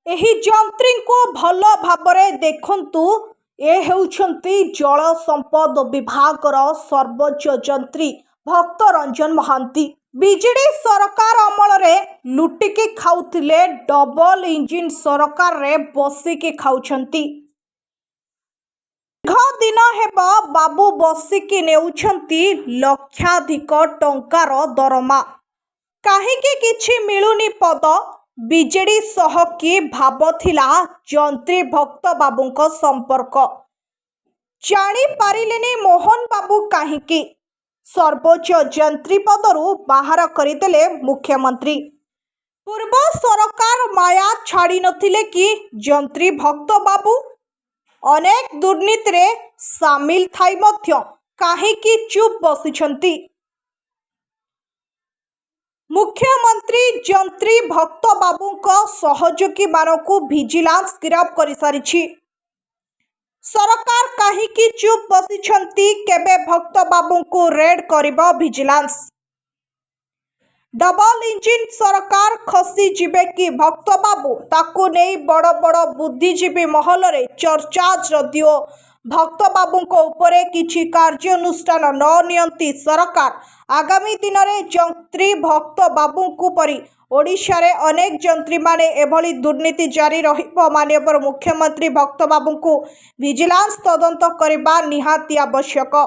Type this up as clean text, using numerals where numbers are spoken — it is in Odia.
ଏହି ଯନ୍ତ୍ରୀଙ୍କୁ ଭଲ ଭାବରେ ଦେଖନ୍ତୁ। ଏ ହେଉଛନ୍ତି ଜଳ ସମ୍ପଦ ବିଭାଗର ସର୍ବୋଚ୍ଚ ଯନ୍ତ୍ରୀ ଭକ୍ତ ରଞ୍ଜନ ମହାନ୍ତି। ବିଜେଡି ସରକାର ଅମଳରେ ଲୁଟିକି ଖାଉଥିଲେ, ଡବଲ ଇଞ୍ଜିନ ସରକାରରେ ବସିକି ଖାଉଛନ୍ତି। ଦୀର୍ଘ ଦିନ ହେବ ବାବୁ ବସିକି ନେଉଛନ୍ତି ଲକ୍ଷାଧିକ ଟଙ୍କାର ଦରମା। କାହିଁକି କିଛି ମିଳୁନି ପଦ? ବିଜେଡି ସହ କି ଭାବଥିଲା ଯନ୍ତ୍ରୀ ଭକ୍ତ ବାବୁଙ୍କ ସମ୍ପର୍କ? ଜାଣିପାରିଲେନି ମୋହନ ବାବୁ କାହିଁକି ସର୍ବୋଚ୍ଚ ଯନ୍ତ୍ରୀ ପଦରୁ ବାହାର କରିଦେଲେ ମୁଖ୍ୟମନ୍ତ୍ରୀ? ପୂର୍ବ ସରକାର ମାୟା ଛାଡ଼ି ନଥିଲେ କି ଯନ୍ତ୍ରୀ ଭକ୍ତ ବାବୁ? ଅନେକ ଦୁର୍ନୀତିରେ ସାମିଲ ଥାଇ ମଧ୍ୟ କାହିଁକି ଚୁପ୍ ବସିଛନ୍ତି? ମୁଖ୍ୟମନ୍ତ୍ରୀ ଯନ୍ତ୍ରୀ ଭକ୍ତ ବାବୁଙ୍କ ସହଯୋଗୀମାନଙ୍କୁ ଭିଜିଲାନ୍ସ ଗିରଫ କରିସାରିଛି। ସରକାର କାହିଁକି ଚୁପ୍ ବସିଛନ୍ତି? କେବେ ଭକ୍ତ ବାବୁଙ୍କୁ ରେଡ୍ କରିବ ଭିଜିଲାନ୍ସ? ଡବଲ ଇଞ୍ଜିନ ସରକାର ଖସିଯିବେ କି ଭକ୍ତ ବାବୁ? ତାକୁ ନେଇ ବଡ଼ ବଡ଼ ବୁଦ୍ଧିଜୀବୀ ମହଲରେ ଚର୍ଚ୍ଚା। ଯଦିଓ ଭକ୍ତ ବାବୁଙ୍କ ଉପରେ କିଛି କାର୍ଯ୍ୟାନୁଷ୍ଠାନ ନ ନିଅନ୍ତି ସରକାର, ଆଗାମୀ ଦିନରେ ଯନ୍ତ୍ରୀ ଭକ୍ତ ବାବୁଙ୍କୁ ପରି ଓଡ଼ିଶାରେ ଅନେକ ଯନ୍ତ୍ରୀମାନେ ଏଭଳି ଦୁର୍ନୀତି ଜାରି ରହିବ। ମାନ୍ୟବର ମୁଖ୍ୟମନ୍ତ୍ରୀ ଭକ୍ତ ବାବୁଙ୍କୁ ଭିଜିଲାନ୍ସ ତଦନ୍ତ କରିବା ନିହାତି ଆବଶ୍ୟକ।